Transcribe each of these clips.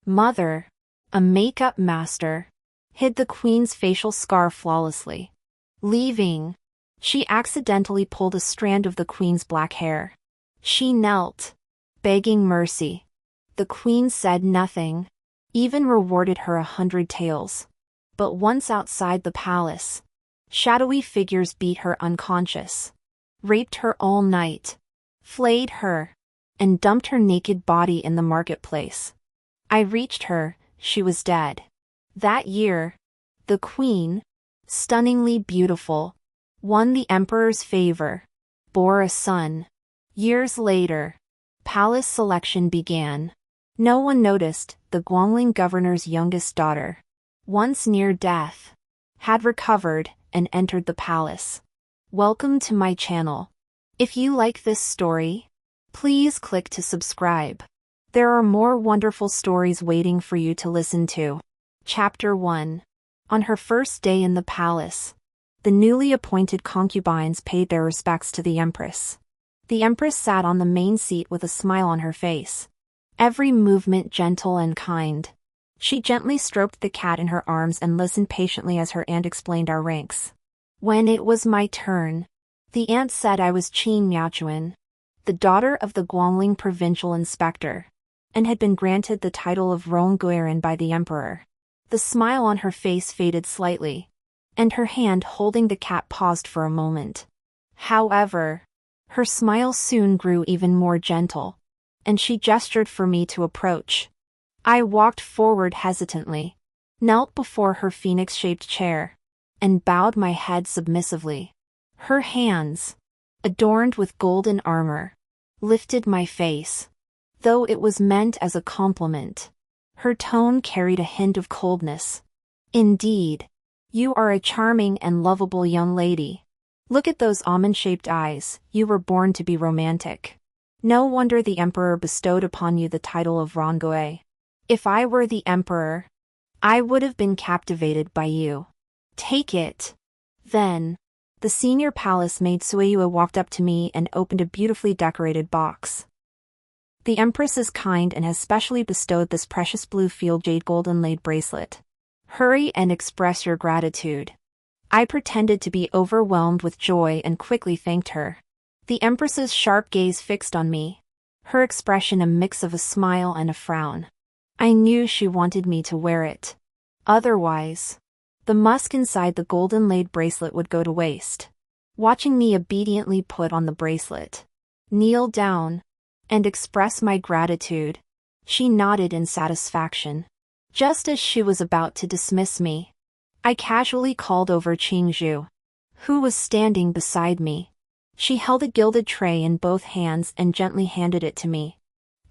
Mother, a makeup master, hid the queen's facial scar flawlessly. Leaving, she accidentally pulled a strand of the queen's black hair. She knelt, begging mercy. The queen said nothing, even rewarded her 100 taels. But once outside the palace, shadowy figures beat her unconscious, raped her all night, flayed her, and dumped her naked body in the marketplace. I reached her, she was dead. That year, the queen, stunningly beautiful, won the emperor's favor, bore a son. Years later, palace selection began. No one noticed the Guangling governor's youngest daughter, once near death, had recovered and entered the palace. Welcome to my channel. If you like this story, please click to subscribe. There are more wonderful stories waiting for you to listen to. Chapter 1. On her first day in the palace, the newly appointed concubines paid their respects to the empress. The empress sat on the main seat with a smile on her face, every movement gentle and kind. She gently stroked the cat in her arms and listened patiently as her aunt explained our ranks. When it was my turn, the aunt said I was shuangwen, the daughter of the Guangling provincial inspector, and had been granted the title of shuangwen by the emperor. The smile on her face faded slightly, and her hand holding the cat paused for a moment. However, her smile soon grew even more gentle, and she gestured for me to approach. I walked forward hesitantly, knelt before her phoenix-shaped chair, and bowed my head submissively. Her hands, adorned with golden armor, lifted my face. Though it was meant as a compliment, her tone carried a hint of coldness. Indeed, you are a charming and lovable young lady. Look at those almond-shaped eyes, you were born to be romantic. No wonder the emperor bestowed upon you the title of shuangwen. If I were the emperor, I would have been captivated by you. Take it. Then, the senior palace maid Sueyue walked up to me and opened a beautifully decorated box. The empress is kind and has specially bestowed this precious blue field jade gold inlaid bracelet. Hurry and express your gratitude. I pretended to be overwhelmed with joy and quickly thanked her. The empress's sharp gaze fixed on me, her expression a mix of a smile and a frown. I knew she wanted me to wear it. Otherwise, the musk inside the gold inlaid bracelet would go to waste. Watching me obediently put on the bracelet, kneel down, and express my gratitude, she nodded in satisfaction. Just as she was about to dismiss me, I casually called over Qingzhu, who was standing beside me. She held a gilded tray in both hands and gently handed it to me.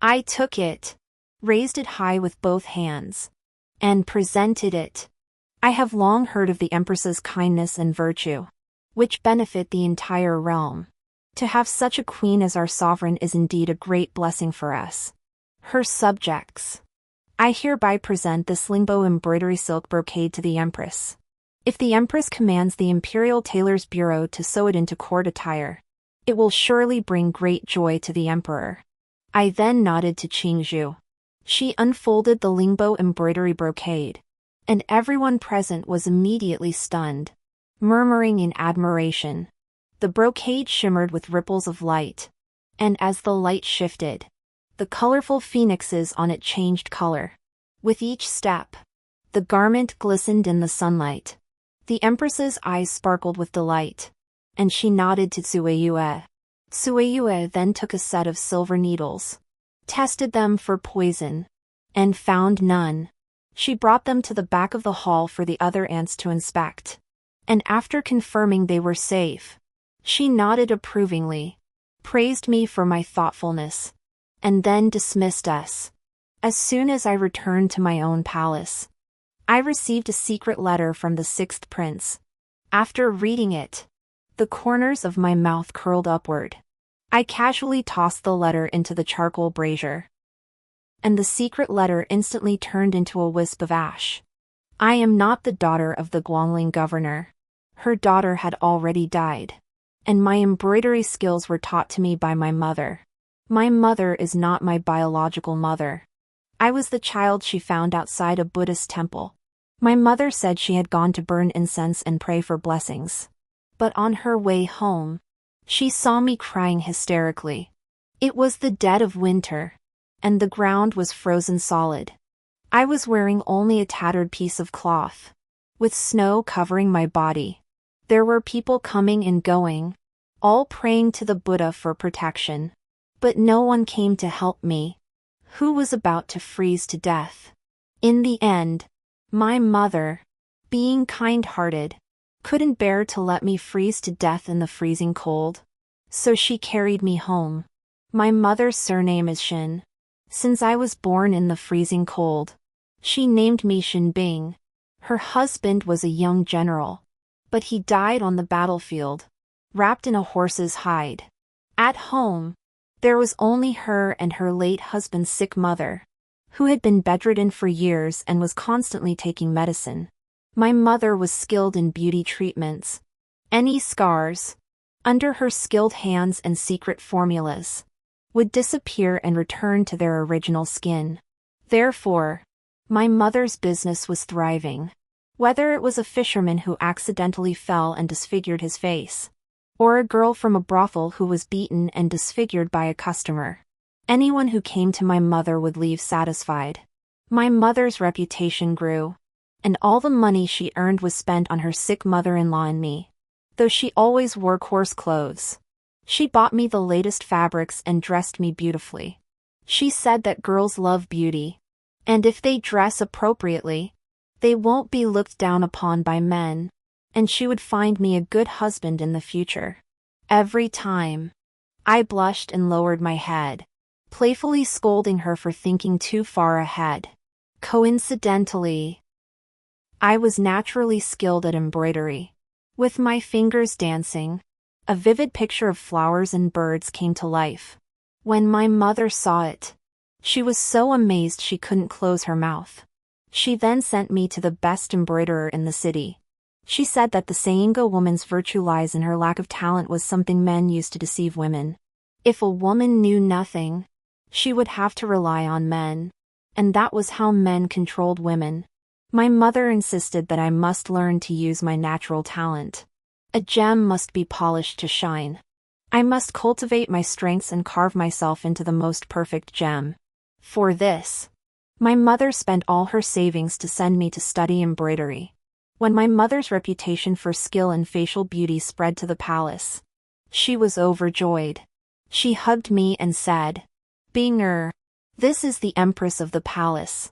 I took it, raised it high with both hands, and presented it. I have long heard of the empress's kindness and virtue, which benefit the entire realm. To have such a queen as our sovereign is indeed a great blessing for us, her subjects. I hereby present this lingbo embroidery silk brocade to the empress. If the empress commands the Imperial Tailor's Bureau to sew it into court attire, it will surely bring great joy to the emperor. I then nodded to Qingzhu. She unfolded the lingbo embroidery brocade, and everyone present was immediately stunned, murmuring in admiration. The brocade shimmered with ripples of light, and as the light shifted, the colorful phoenixes on it changed color. With each step, the garment glistened in the sunlight. The empress's eyes sparkled with delight, and she nodded to Sueyue. Sueyue then took a set of silver needles, tested them for poison, and found none. She brought them to the back of the hall for the other ants to inspect, and after confirming they were safe, she nodded approvingly, praised me for my thoughtfulness, and then dismissed us. As soon as I returned to my own palace, I received a secret letter from the sixth prince. After reading it, the corners of my mouth curled upward. I casually tossed the letter into the charcoal brazier, and the secret letter instantly turned into a wisp of ash. I am not the daughter of the Guangling governor. Her daughter had already died, and my embroidery skills were taught to me by my mother. My mother is not my biological mother. I was the child she found outside a Buddhist temple. My mother said she had gone to burn incense and pray for blessings. But on her way home, she saw me crying hysterically. It was the dead of winter, and the ground was frozen solid. I was wearing only a tattered piece of cloth, with snow covering my body. There were people coming and going, all praying to the Buddha for protection. But no one came to help me, who was about to freeze to death. In the end, my mother, being kind-hearted, couldn't bear to let me freeze to death in the freezing cold. So she carried me home. My mother's surname is Shin. Since I was born in the freezing cold, she named me Shin Bing. Her husband was a young general, but he died on the battlefield, wrapped in a horse's hide. At home, there was only her and her late husband's sick mother, who had been bedridden for years and was constantly taking medicine. My mother was skilled in beauty treatments. Any scars, under her skilled hands and secret formulas, would disappear and return to their original skin. Therefore, my mother's business was thriving. Whether it was a fisherman who accidentally fell and disfigured his face, or a girl from a brothel who was beaten and disfigured by a customer, anyone who came to my mother would leave satisfied. My mother's reputation grew, and all the money she earned was spent on her sick mother-in-law and me. Though she always wore coarse clothes, she bought me the latest fabrics and dressed me beautifully. She said that girls love beauty, and if they dress appropriately, they won't be looked down upon by men, and she would find me a good husband in the future. Every time, I blushed and lowered my head, playfully scolding her for thinking too far ahead. Coincidentally, I was naturally skilled at embroidery. With my fingers dancing, a vivid picture of flowers and birds came to life. When my mother saw it, she was so amazed she couldn't close her mouth. She then sent me to the best embroiderer in the city. She said that the saying a woman's virtue lies in her lack of talent was something men used to deceive women. If a woman knew nothing, she would have to rely on men, and that was how men controlled women. My mother insisted that I must learn to use my natural talent. A gem must be polished to shine. I must cultivate my strengths and carve myself into the most perfect gem. For this, my mother spent all her savings to send me to study embroidery. When my mother's reputation for skill and facial beauty spread to the palace, she was overjoyed. She hugged me and said, "Binger, this is the empress of the palace.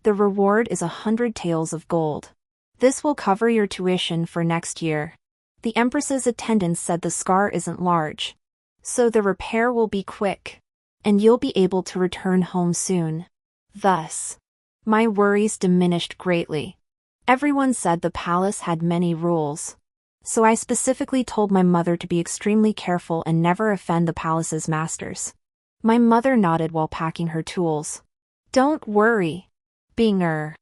The reward is 100 taels of gold. This will cover your tuition for next year." The empress's attendants said the scar isn't large, so the repair will be quick, and you'll be able to return home soon. Thus, my worries diminished greatly. Everyone said the palace had many rules, so I specifically told my mother to be extremely careful and never offend the palace's masters. My mother nodded while packing her tools. "Don't worry, Binger.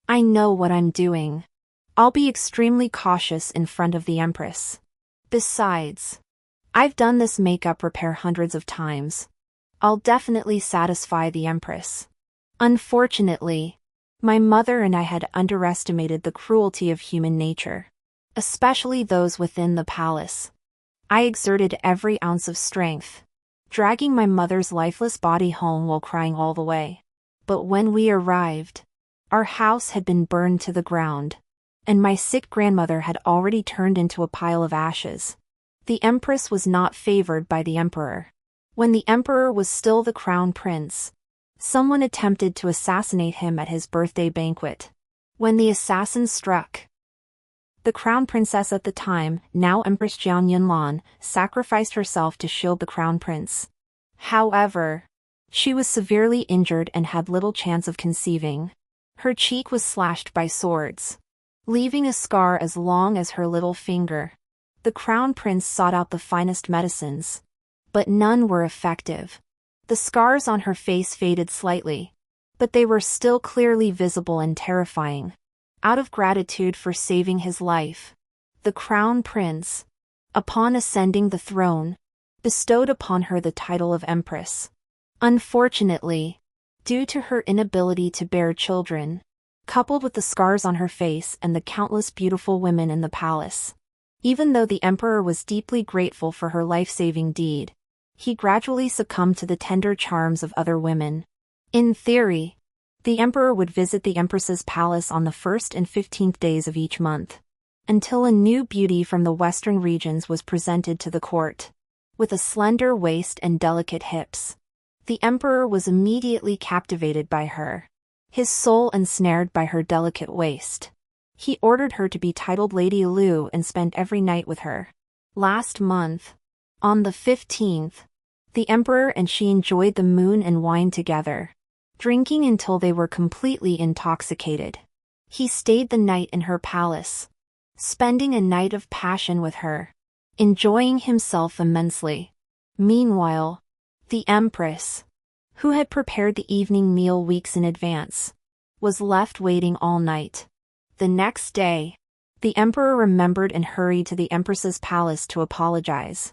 I know what I'm doing. I'll be extremely cautious in front of the empress. Besides, I've done this makeup repair hundreds of times. I'll definitely satisfy the empress." Unfortunately, my mother and I had underestimated the cruelty of human nature, especially those within the palace. I exerted every ounce of strength, dragging my mother's lifeless body home while crying all the way. But when we arrived, our house had been burned to the ground, and my sick grandmother had already turned into a pile of ashes. The empress was not favored by the emperor. When the emperor was still the crown prince, someone attempted to assassinate him at his birthday banquet. When the assassin struck, the crown princess at the time, now Empress Jiang Yunlan, sacrificed herself to shield the crown prince. However, she was severely injured and had little chance of conceiving. Her cheek was slashed by swords, leaving a scar as long as her little finger. The crown prince sought out the finest medicines, but none were effective. The scars on her face faded slightly, but they were still clearly visible and terrifying. Out of gratitude for saving his life, the crown prince, upon ascending the throne, bestowed upon her the title of empress. Unfortunately, due to her inability to bear children, coupled with the scars on her face and the countless beautiful women in the palace. Even though the emperor was deeply grateful for her life-saving deed, he gradually succumbed to the tender charms of other women. In theory, the emperor would visit the empress's palace on the 1st and 15th days of each month, until a new beauty from the western regions was presented to the court. With a slender waist and delicate hips, the emperor was immediately captivated by her, his soul ensnared by her delicate waist. He ordered her to be titled Lady Lu and spent every night with her. Last month, on the 15th, the emperor and she enjoyed the moon and wine together, drinking until they were completely intoxicated. He stayed the night in her palace, spending a night of passion with her, enjoying himself immensely. Meanwhile, the empress, who had prepared the evening meal weeks in advance, was left waiting all night. The next day, the emperor remembered and hurried to the empress's palace to apologize.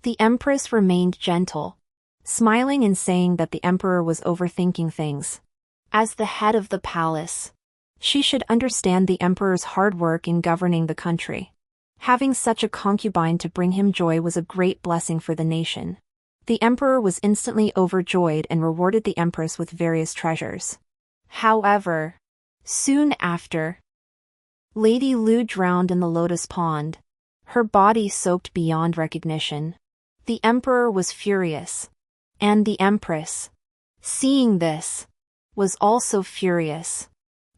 The empress remained gentle, smiling and saying that the emperor was overthinking things. As the head of the palace, she should understand the emperor's hard work in governing the country. Having such a concubine to bring him joy was a great blessing for the nation. The emperor was instantly overjoyed and rewarded the empress with various treasures. However, soon after, Lady Lu drowned in the lotus pond, her body soaked beyond recognition. The emperor was furious, and the empress, seeing this, was also furious.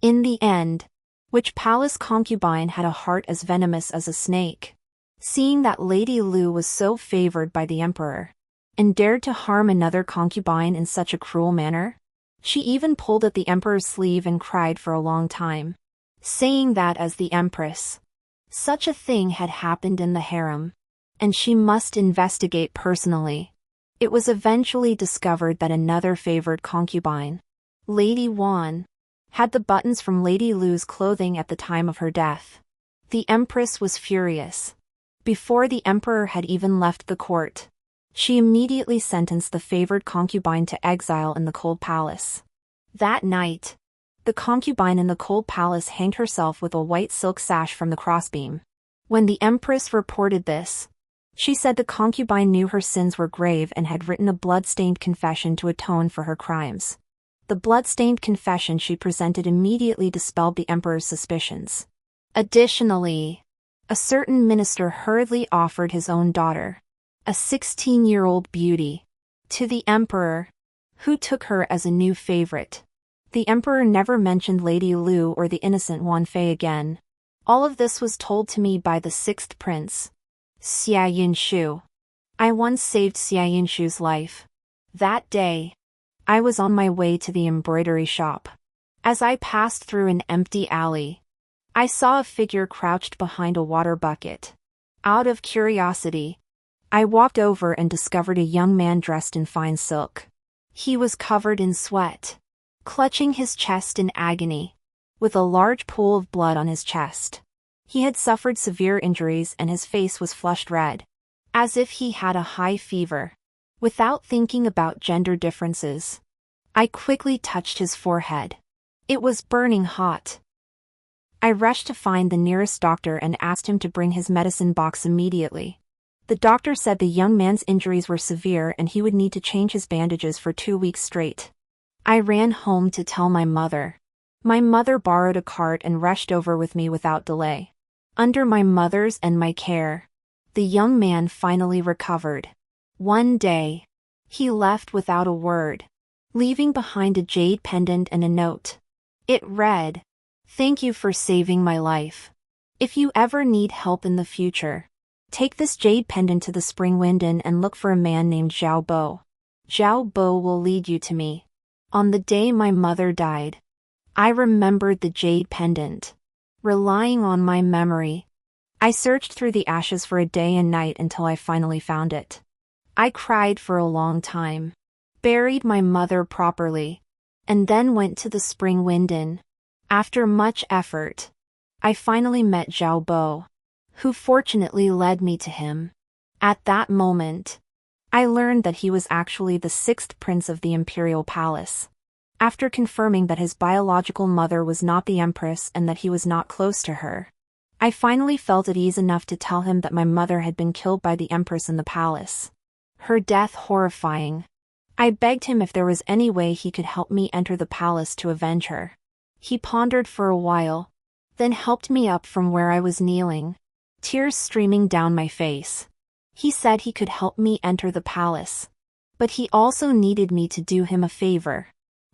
In the end, which palace concubine had a heart as venomous as a snake? Seeing that Lady Lu was so favored by the emperor, and dared to harm another concubine in such a cruel manner, she even pulled at the emperor's sleeve and cried for a long time, saying that as the empress, such a thing had happened in the harem, and she must investigate personally. It was eventually discovered that another favored concubine, Lady Wan, had the buttons from Lady Lu's clothing at the time of her death. The empress was furious. Before the emperor had even left the court, she immediately sentenced the favored concubine to exile in the cold palace. That night, the concubine in the cold palace hanged herself with a white silk sash from the crossbeam. When the empress reported this, she said the concubine knew her sins were grave and had written a blood-stained confession to atone for her crimes. The blood-stained confession she presented immediately dispelled the emperor's suspicions. Additionally, a certain minister hurriedly offered his own daughter, a 16-year-old beauty, to the emperor, who took her as a new favorite. The emperor never mentioned Lady Lu or the innocent Wan Fei again. All of this was told to me by the sixth prince, Xia Yinshu. I once saved Xia Yinshu's life. That day, I was on my way to the embroidery shop. As I passed through an empty alley, I saw a figure crouched behind a water bucket. Out of curiosity, I walked over and discovered a young man dressed in fine silk. He was covered in sweat, clutching his chest in agony, with a large pool of blood on his chest. He had suffered severe injuries and his face was flushed red, as if he had a high fever. Without thinking about gender differences, I quickly touched his forehead. It was burning hot. I rushed to find the nearest doctor and asked him to bring his medicine box immediately. The doctor said the young man's injuries were severe and he would need to change his bandages for 2 weeks straight. I ran home to tell my mother. My mother borrowed a cart and rushed over with me without delay. Under my mother's and my care, the young man finally recovered. One day, he left without a word, leaving behind a jade pendant and a note. It read, "Thank you for saving my life. If you ever need help in the future, take this jade pendant to the spring wind inn and look for a man named Zhao Bo. Zhao Bo will lead you to me." On the day my mother died, I remembered the jade pendant. Relying on my memory, I searched through the ashes for a day and night until I finally found it. I cried for a long time, buried my mother properly, and then went to the spring wind inn. After much effort, I finally met Zhao Bo, who fortunately led me to him. At that moment, I learned that he was actually the sixth prince of the imperial palace. After confirming that his biological mother was not the empress and that he was not close to her, I finally felt at ease enough to tell him that my mother had been killed by the empress in the palace. Her death horrifying. I begged him if there was any way he could help me enter the palace to avenge her. He pondered for a while, then helped me up from where I was kneeling, tears streaming down my face. He said he could help me enter the palace, but he also needed me to do him a favor.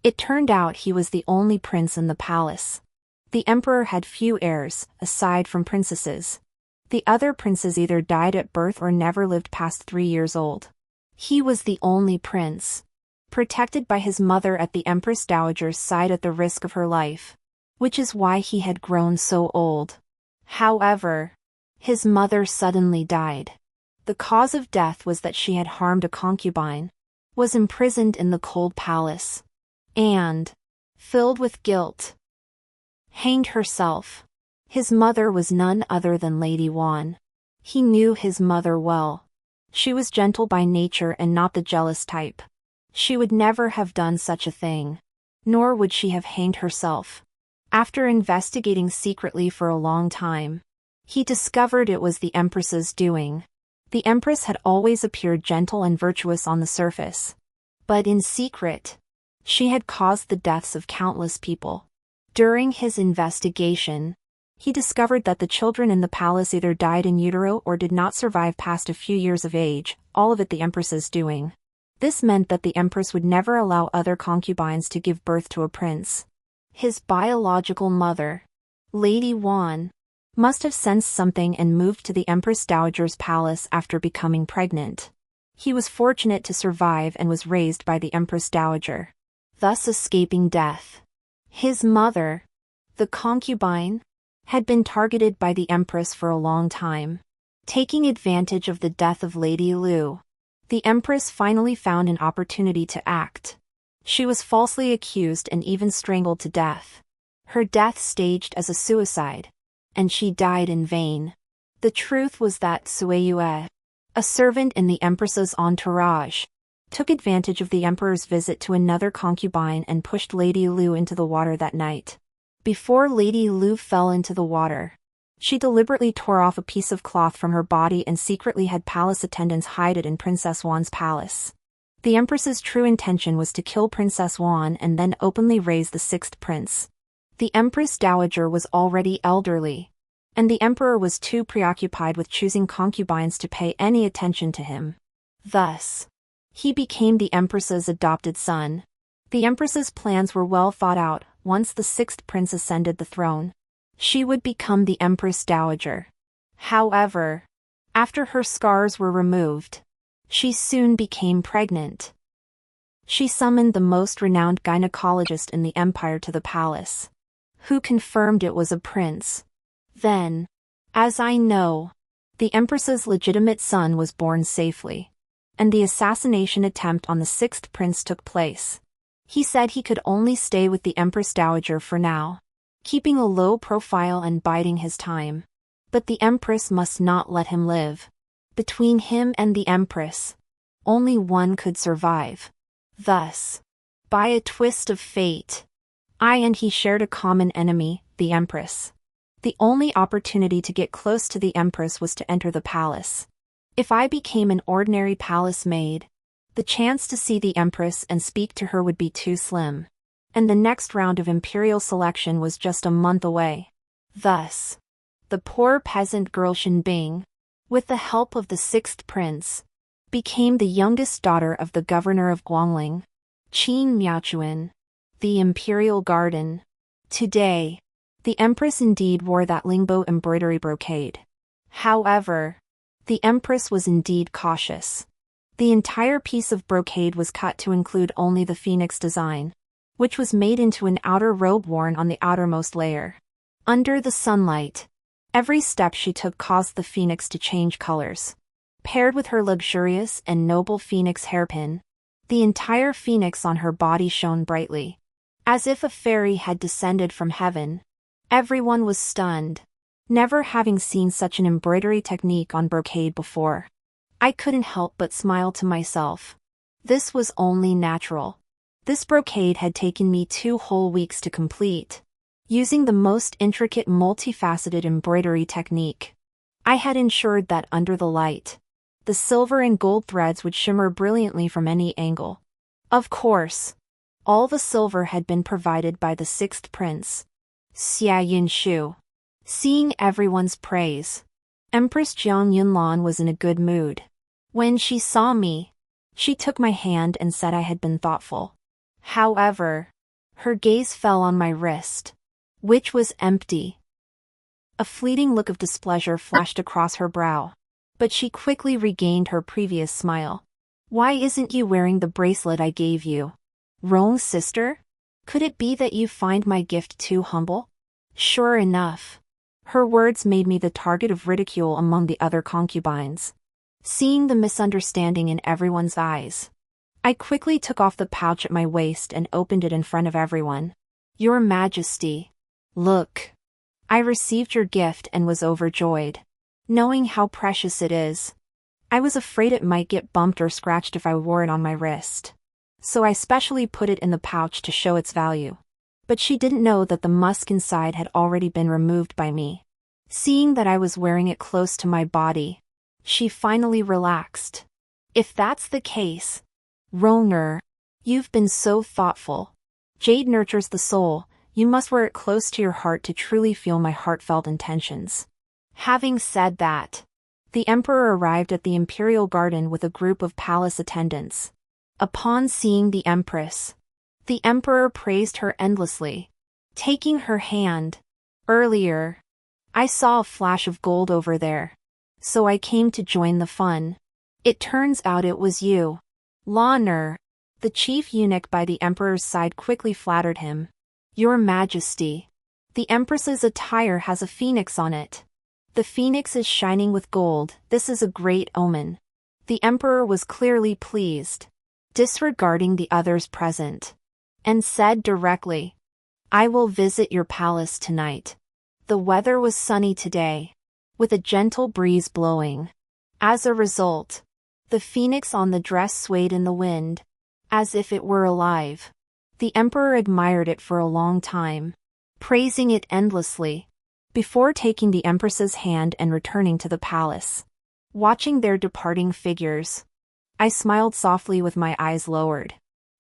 It turned out he was the only prince in the palace. The emperor had few heirs, aside from princesses. The other princes either died at birth or never lived past 3 years old. He was the only prince, protected by his mother at the Empress Dowager's side at the risk of her life, which is why he had grown so old. However, his mother suddenly died. The cause of death was that she had harmed a concubine, was imprisoned in the cold palace, and, filled with guilt, hanged herself. His mother was none other than Lady Wan. He knew his mother well. She was gentle by nature and not the jealous type. She would never have done such a thing. Nor would she have hanged herself. After investigating secretly for a long time, he discovered it was the Empress's doing. The Empress had always appeared gentle and virtuous on the surface. But in secret, she had caused the deaths of countless people. During his investigation, he discovered that the children in the palace either died in utero or did not survive past a few years of age, all of it the Empress's doing. This meant that the Empress would never allow other concubines to give birth to a prince. His biological mother, Lady Wan, must have sensed something and moved to the Empress Dowager's palace after becoming pregnant. He was fortunate to survive and was raised by the Empress Dowager, thus escaping death. His mother, the concubine, had been targeted by the Empress for a long time. Taking advantage of the death of Lady Lu, the Empress finally found an opportunity to act. She was falsely accused and even strangled to death. Her death staged as a suicide, and she died in vain. The truth was that Shuangwen, a servant in the Empress's entourage, took advantage of the Emperor's visit to another concubine and pushed Lady Lu into the water that night. Before Lady Lu fell into the water, she deliberately tore off a piece of cloth from her body and secretly had palace attendants hide it in Princess Wan's palace. The Empress's true intention was to kill Princess Wan and then openly raise the sixth prince. The Empress Dowager was already elderly, and the Emperor was too preoccupied with choosing concubines to pay any attention to him. Thus, he became the Empress's adopted son. The Empress's plans were well thought out. Once the sixth prince ascended the throne, she would become the Empress Dowager. However, after her scars were removed, she soon became pregnant. She summoned the most renowned gynecologist in the empire to the palace, who confirmed it was a prince. Then, as I know, the Empress's legitimate son was born safely, and the assassination attempt on the sixth prince took place. He said he could only stay with the Empress Dowager for now, keeping a low profile and biding his time. But the Empress must not let him live. Between him and the Empress, only one could survive. Thus, by a twist of fate, I and he shared a common enemy, the Empress. The only opportunity to get close to the Empress was to enter the palace. If I became an ordinary palace maid, the chance to see the Empress and speak to her would be too slim. And the next round of imperial selection was just a month away. Thus, the poor peasant girl Shenbing, with the help of the sixth prince, became the youngest daughter of the governor of Guangling, Qin Miaochuan, the imperial garden. Today, the Empress indeed wore that lingbo embroidery brocade. However, the Empress was indeed cautious. The entire piece of brocade was cut to include only the phoenix design, which was made into an outer robe worn on the outermost layer. Under the sunlight, every step she took caused the phoenix to change colors. Paired with her luxurious and noble phoenix hairpin, the entire phoenix on her body shone brightly, as if a fairy had descended from heaven. Everyone was stunned, never having seen such an embroidery technique on brocade before. I couldn't help but smile to myself. This was only natural. This brocade had taken me 2 whole weeks to complete, using the most intricate multifaceted embroidery technique. I had ensured that under the light, the silver and gold threads would shimmer brilliantly from any angle. Of course, all the silver had been provided by the sixth prince, Xia Yunshu. Seeing everyone's praise, Empress Jiang Yunlan was in a good mood. When she saw me, she took my hand and said I had been thoughtful. However, her gaze fell on my wrist, which was empty. A fleeting look of displeasure flashed across her brow, but she quickly regained her previous smile. Why isn't you wearing the bracelet I gave you? Rong's sister? Could it be that you find my gift too humble? Sure enough, her words made me the target of ridicule among the other concubines. Seeing the misunderstanding in everyone's eyes, I quickly took off the pouch at my waist and opened it in front of everyone. Your Majesty, look. I received your gift and was overjoyed. Knowing how precious it is, I was afraid it might get bumped or scratched if I wore it on my wrist. So I specially put it in the pouch to show its value. But she didn't know that the musk inside had already been removed by me. Seeing that I was wearing it close to my body, she finally relaxed. If that's the case, Ronger, you've been so thoughtful. Jade nurtures the soul, you must wear it close to your heart to truly feel my heartfelt intentions. Having said that, the emperor arrived at the imperial garden with a group of palace attendants. Upon seeing the empress, the emperor praised her endlessly, taking her hand. Earlier, I saw a flash of gold over there, so I came to join the fun. It turns out it was you. Lala, the chief eunuch by the emperor's side, quickly flattered him. Your Majesty, the empress's attire has a phoenix on it. The phoenix is shining with gold, this is a great omen. The emperor was clearly pleased, disregarding the others present, and said directly, I will visit your palace tonight. The weather was sunny today, with a gentle breeze blowing. As a result, the phoenix on the dress swayed in the wind, as if it were alive. The emperor admired it for a long time, praising it endlessly, before taking the empress's hand and returning to the palace. Watching their departing figures, I smiled softly with my eyes lowered.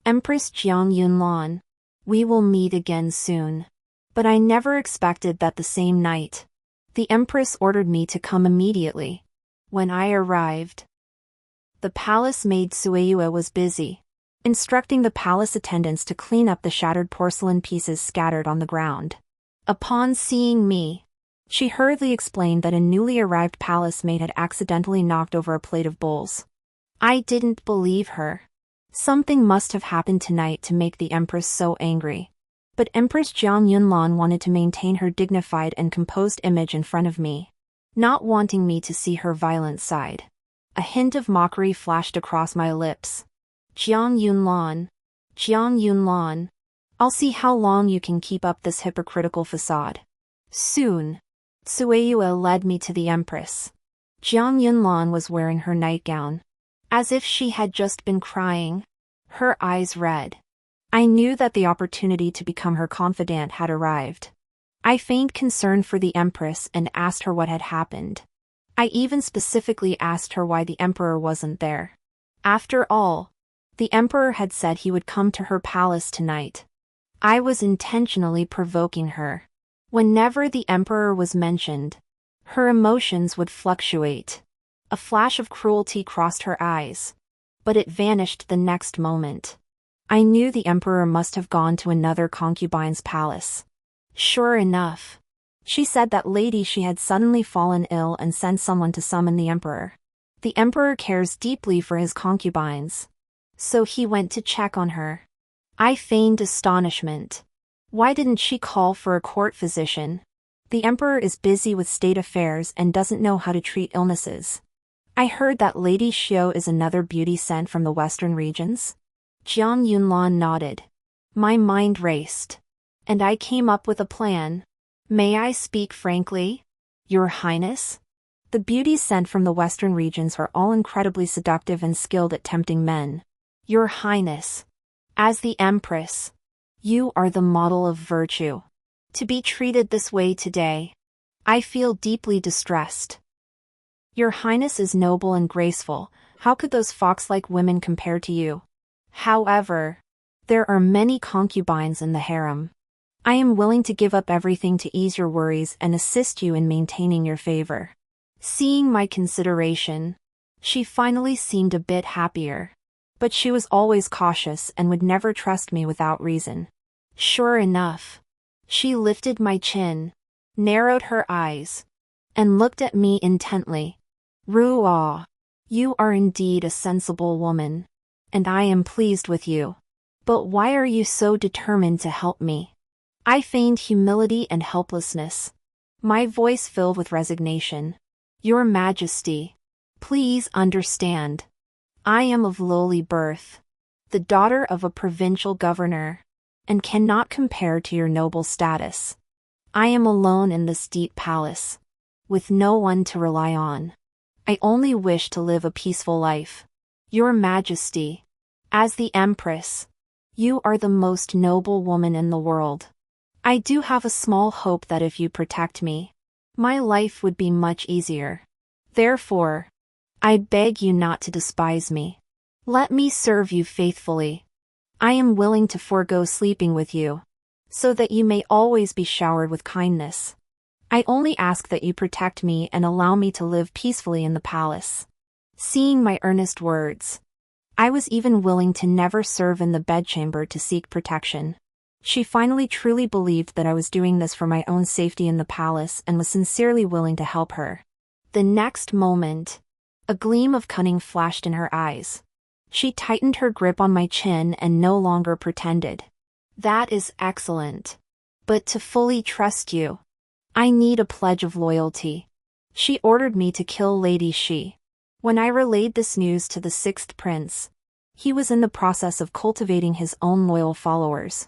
Empress Jiang Yunlan, we will meet again soon. But I never expected that the same night, the empress ordered me to come immediately. When I arrived, the palace maid Sueyue was busy, instructing the palace attendants to clean up the shattered porcelain pieces scattered on the ground. Upon seeing me, she hurriedly explained that a newly arrived palace maid had accidentally knocked over a plate of bowls. I didn't believe her. Something must have happened tonight to make the empress so angry. But Empress Jiang Yunlan wanted to maintain her dignified and composed image in front of me, not wanting me to see her violent side. A hint of mockery flashed across my lips. Jiang Yunlan, I'll see how long you can keep up this hypocritical facade. Soon, Sueyue led me to the empress. Jiang Yunlan was wearing her nightgown, as if she had just been crying, her eyes red. I knew that the opportunity to become her confidant had arrived. I feigned concern for the empress and asked her what had happened. I even specifically asked her why the emperor wasn't there. After all, the emperor had said he would come to her palace tonight. I was intentionally provoking her. Whenever the emperor was mentioned, her emotions would fluctuate. A flash of cruelty crossed her eyes, but it vanished the next moment. I knew the emperor must have gone to another concubine's palace. Sure enough, she said that lady she had suddenly fallen ill and sent someone to summon the emperor. The emperor cares deeply for his concubines, so he went to check on her. I feigned astonishment. Why didn't she call for a court physician? The emperor is busy with state affairs and doesn't know how to treat illnesses. I heard that Lady Xiao is another beauty sent from the western regions. Jiang Yunlan nodded. My mind raced, and I came up with a plan. May I speak frankly, Your Highness? The beauties sent from the western regions are all incredibly seductive and skilled at tempting men. Your Highness, As the Empress, you are the model of virtue. To be treated this way today, I feel deeply distressed. Your Highness is noble and graceful. How could those fox-like women compare to you? However, there are many concubines in the harem. I am willing to give up everything to ease your worries and assist you in maintaining your favor. Seeing my consideration, she finally seemed a bit happier. But she was always cautious and would never trust me without reason. Sure enough, she lifted my chin, narrowed her eyes, and looked at me intently. Ruah, you are indeed a sensible woman, and I am pleased with you. But why are you so determined to help me? I feigned humility and helplessness, my voice filled with resignation. Your Majesty, please understand. I am of lowly birth, the daughter of a provincial governor, and cannot compare to your noble status. I am alone in this deep palace, with no one to rely on. I only wish to live a peaceful life. Your Majesty, as the Empress, you are the most noble woman in the world. I do have a small hope that if you protect me, my life would be much easier. Therefore, I beg you not to despise me. Let me serve you faithfully. I am willing to forego sleeping with you, so that you may always be showered with kindness. I only ask that you protect me and allow me to live peacefully in the palace. Seeing my earnest words, I was even willing to never serve in the bedchamber to seek protection. She finally truly believed that I was doing this for my own safety in the palace and was sincerely willing to help her. The next moment, a gleam of cunning flashed in her eyes. She tightened her grip on my chin and no longer pretended. That is excellent. But to fully trust you, I need a pledge of loyalty. She ordered me to kill Lady Shi. When I relayed this news to the sixth prince, he was in the process of cultivating his own loyal followers.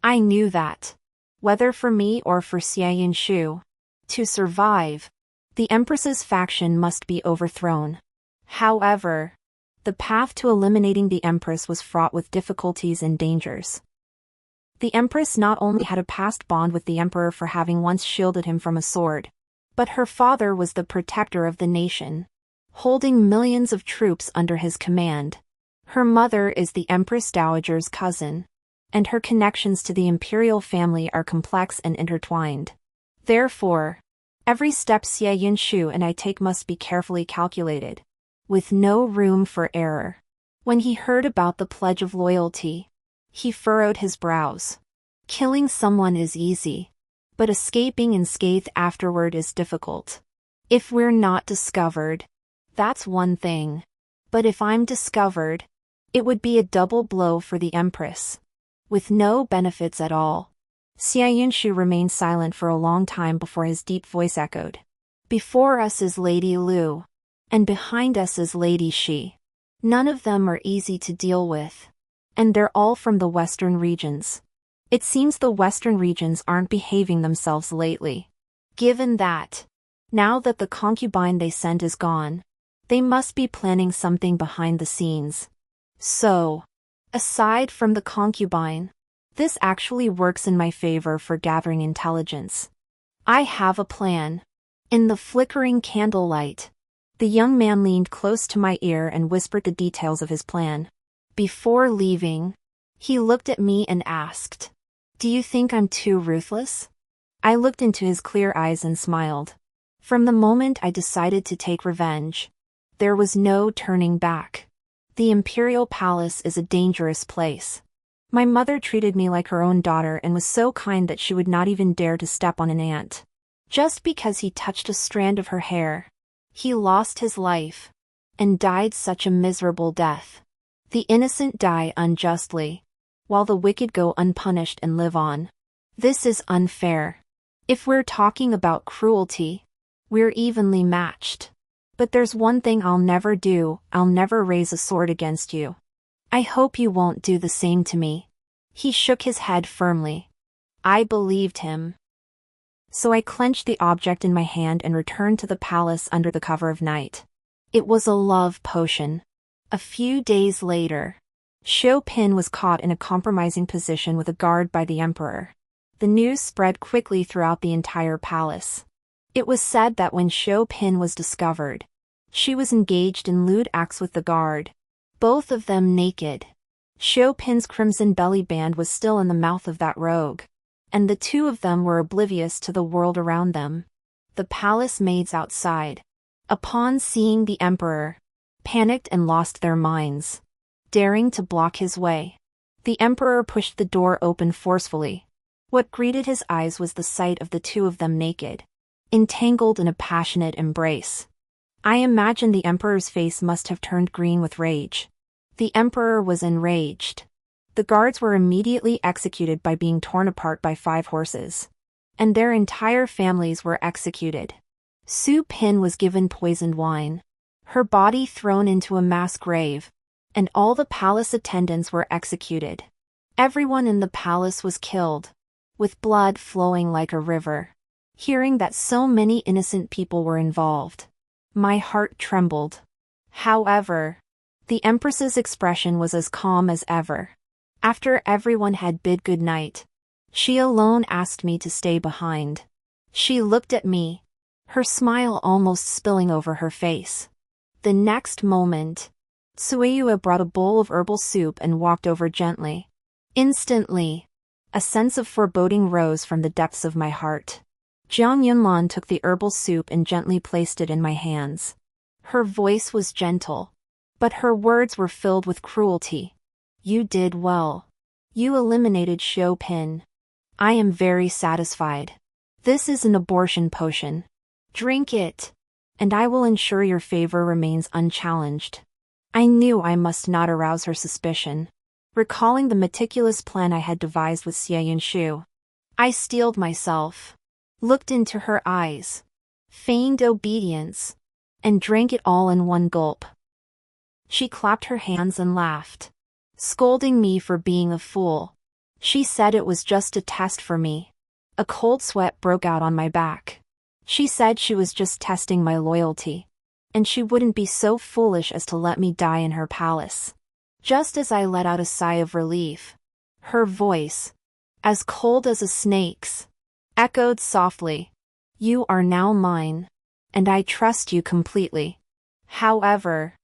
I knew that, whether for me or for Xiaoyan Shu, to survive, the Empress's faction must be overthrown. However, the path to eliminating the Empress was fraught with difficulties and dangers. The Empress not only had a past bond with the Emperor for having once shielded him from a sword, but her father was the protector of the nation, holding millions of troops under his command. Her mother is the Empress Dowager's cousin, and her connections to the imperial family are complex and intertwined. Therefore, every step Xiaoyan Shu and I take must be carefully calculated, with no room for error. When he heard about the pledge of loyalty, he furrowed his brows. Killing someone is easy, but escaping unscathed afterward is difficult. If we're not discovered, that's one thing. But if I'm discovered, it would be a double blow for the Empress, with no benefits at all. Xiaoyan Shu remained silent for a long time before his deep voice echoed. Before us is Lady Lu, and behind us is Lady Shi. None of them are easy to deal with, and they're all from the western regions. It seems the western regions aren't behaving themselves lately. Given that, now that the concubine they sent is gone, they must be planning something behind the scenes. So, aside from the concubine, this actually works in my favor for gathering intelligence. I have a plan. In the flickering candlelight, the young man leaned close to my ear and whispered the details of his plan. Before leaving, he looked at me and asked, "Do you think I'm too ruthless?" I looked into his clear eyes and smiled. From the moment I decided to take revenge, there was no turning back. The Imperial Palace is a dangerous place. My mother treated me like her own daughter and was so kind that she would not even dare to step on an ant. Just because he touched a strand of her hair, he lost his life, and died such a miserable death. The innocent die unjustly, while the wicked go unpunished and live on. This is unfair. If we're talking about cruelty, we're evenly matched. But there's one thing I'll never do: I'll never raise a sword against you. I hope you won't do the same to me. He shook his head firmly. I believed him. So I clenched the object in my hand and returned to the palace under the cover of night. It was a love potion. A few days later, Xiu Pin was caught in a compromising position with a guard by the emperor. The news spread quickly throughout the entire palace. It was said that when Xiu Pin was discovered, she was engaged in lewd acts with the guard, both of them naked. Xiu Pin's crimson belly band was still in the mouth of that rogue, and the two of them were oblivious to the world around them. The palace maids outside, upon seeing the emperor, panicked and lost their minds, daring to block his way. The emperor pushed the door open forcefully. What greeted his eyes was the sight of the two of them naked, entangled in a passionate embrace. I imagine the emperor's face must have turned green with rage. The emperor was enraged. The guards were immediately executed by being torn apart by 5 horses, and their entire families were executed. Xiu Pin was given poisoned wine, her body thrown into a mass grave, and all the palace attendants were executed. Everyone in the palace was killed, with blood flowing like a river. Hearing that so many innocent people were involved, my heart trembled. However, the empress's expression was as calm as ever. After everyone had bid good night, she alone asked me to stay behind. She looked at me, her smile almost spilling over her face. The next moment, Suiyue brought a bowl of herbal soup and walked over gently. Instantly, a sense of foreboding rose from the depths of my heart. Jiang Yunlan took the herbal soup and gently placed it in my hands. Her voice was gentle, but her words were filled with cruelty. You did well. You eliminated Xiu Pin. I am very satisfied. This is an abortion potion. Drink it, and I will ensure your favor remains unchallenged. I knew I must not arouse her suspicion. Recalling the meticulous plan I had devised with Xie Yunshu, I steeled myself, looked into her eyes, feigned obedience, and drank it all in one gulp. She clapped her hands and laughed, scolding me for being a fool. She said it was just a test for me. A cold sweat broke out on my back. She said she was just testing my loyalty, and she wouldn't be so foolish as to let me die in her palace. Just as I let out a sigh of relief, her voice, as cold as a snake's, echoed softly. You are now mine, and I trust you completely. However,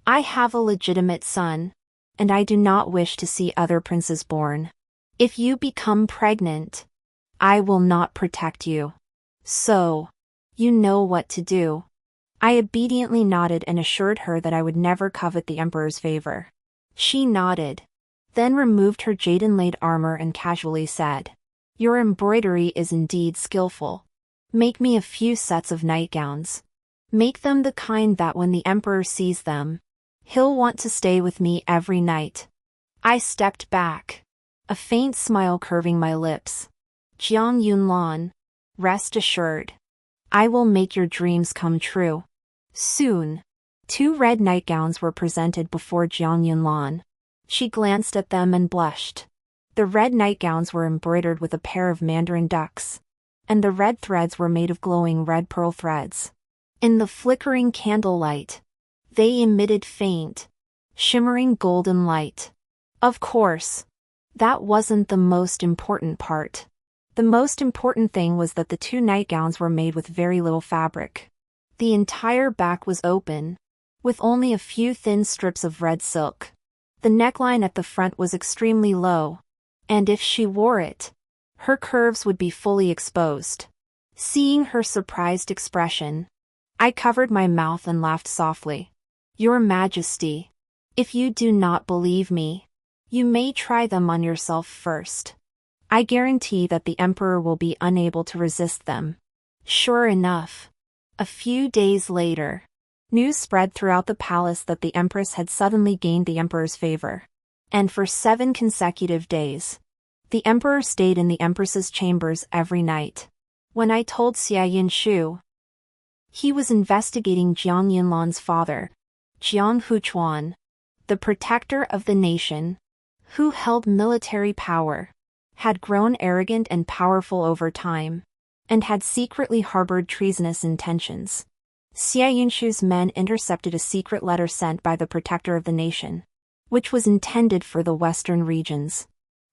I have a legitimate son, and I do not wish to see other princes born. If you become pregnant, I will not protect you. So, you know what to do. I obediently nodded and assured her that I would never covet the emperor's favor. She nodded, then removed her jade-inlaid armor and casually said, Your embroidery is indeed skillful. Make me a few sets of nightgowns. Make them the kind that when the emperor sees them, he'll want to stay with me every night. I stepped back, a faint smile curving my lips. Jiang Yunlan, rest assured, I will make your dreams come true. Soon, 2 red nightgowns were presented before Jiang Yunlan. She glanced at them and blushed. The red nightgowns were embroidered with a pair of mandarin ducks, and the red threads were made of glowing red pearl threads. In the flickering candlelight, they emitted faint, shimmering golden light. Of course, that wasn't the most important part. The most important thing was that the 2 nightgowns were made with very little fabric. The entire back was open, with only a few thin strips of red silk. The neckline at the front was extremely low, and if she wore it, her curves would be fully exposed. Seeing her surprised expression, I covered my mouth and laughed softly. Your Majesty, if you do not believe me, you may try them on yourself first. I guarantee that the emperor will be unable to resist them. Sure enough, a few days later, news spread throughout the palace that the empress had suddenly gained the emperor's favor. And for 7 consecutive days, the emperor stayed in the empress's chambers every night. When I told Xie Yunshu, he was investigating Jiang Yunlan's father, Jiang Huchuan, the protector of the nation, who held military power, had grown arrogant and powerful over time, and had secretly harbored treasonous intentions. Xie Yunshu's men intercepted a secret letter sent by the protector of the nation. which was intended for the western regions.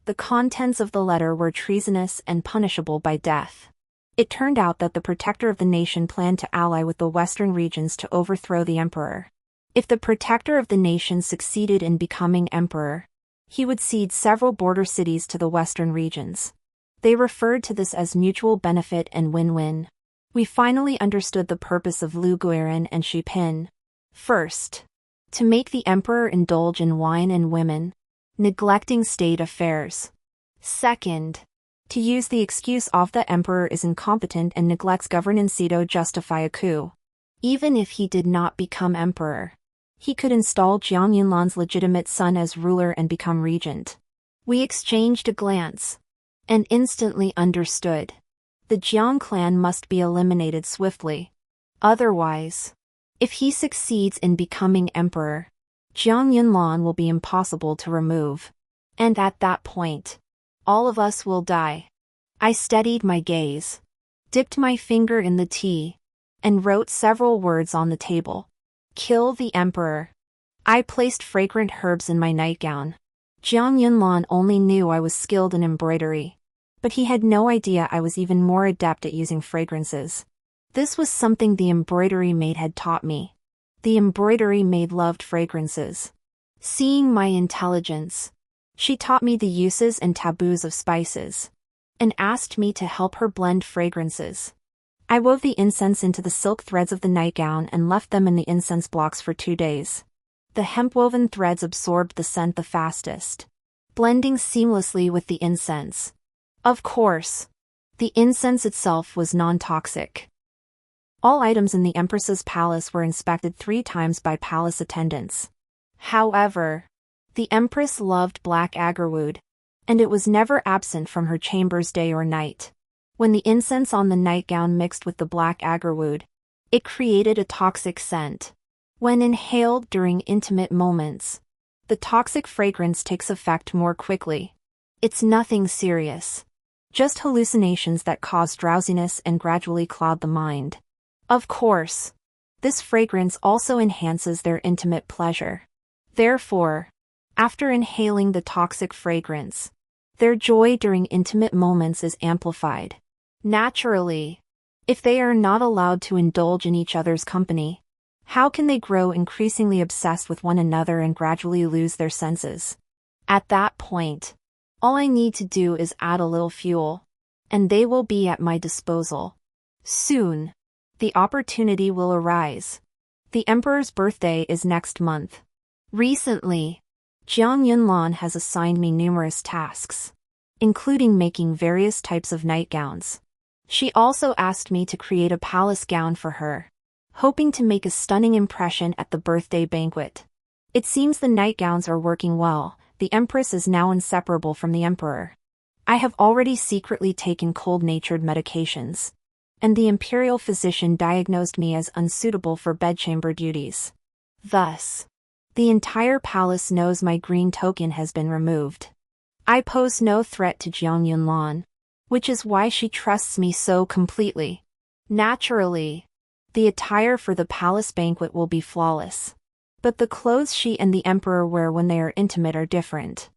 The contents of the letter were treasonous and punishable by death. It turned out that the protector of the nation planned to ally with the western regions to overthrow the emperor. If the protector of the nation succeeded in becoming emperor, he would cede several border cities to the western regions. They referred to this as mutual benefit and win-win. We finally understood the purpose of Lu Guiran and Xu Pin. First, to make the emperor indulge in wine and women, neglecting state affairs. Second, to use the excuse of the emperor is incompetent and neglects governance to justify a coup. Even if he did not become emperor, he could install Jiang Yunlan's legitimate son as ruler and become regent. We exchanged a glance, and instantly understood. The Jiang clan must be eliminated swiftly. Otherwise, if he succeeds in becoming emperor, Jiang Yunlan will be impossible to remove. And at that point, all of us will die. I steadied my gaze, dipped my finger in the tea, and wrote several words on the table. Kill the emperor. I placed fragrant herbs in my nightgown. Jiang Yunlan only knew I was skilled in embroidery, but he had no idea I was even more adept at using fragrances. This was something the embroidery maid had taught me. The embroidery maid loved fragrances. Seeing my intelligence, she taught me the uses and taboos of spices, and asked me to help her blend fragrances. I wove the incense into the silk threads of the nightgown and left them in the incense blocks for 2 days. The hemp-woven threads absorbed the scent the fastest, blending seamlessly with the incense. Of course, the incense itself was non-toxic. All items in the Empress's palace were inspected 3 times by palace attendants. However, the Empress loved black agarwood, and it was never absent from her chambers day or night. When the incense on the nightgown mixed with the black agarwood, it created a toxic scent. When inhaled during intimate moments, the toxic fragrance takes effect more quickly. It's nothing serious, just hallucinations that cause drowsiness and gradually cloud the mind. Of course, this fragrance also enhances their intimate pleasure. Therefore, after inhaling the toxic fragrance, their joy during intimate moments is amplified. Naturally, if they are not allowed to indulge in each other's company, how can they grow increasingly obsessed with one another and gradually lose their senses? At that point, all I need to do is add a little fuel, and they will be at my disposal. Soon, the opportunity will arise. The emperor's birthday is next month. Recently, Jiang Yunlan has assigned me numerous tasks, including making various types of nightgowns. She also asked me to create a palace gown for her, hoping to make a stunning impression at the birthday banquet. It seems the nightgowns are working well. The Empress is now inseparable from the Emperor. I have already secretly taken cold-natured medications, and the imperial physician diagnosed me as unsuitable for bedchamber duties. Thus, the entire palace knows my green token has been removed. I pose no threat to Jiang Yunlan, which is why she trusts me so completely. Naturally, the attire for the palace banquet will be flawless. But the clothes she and the emperor wear when they are intimate are different.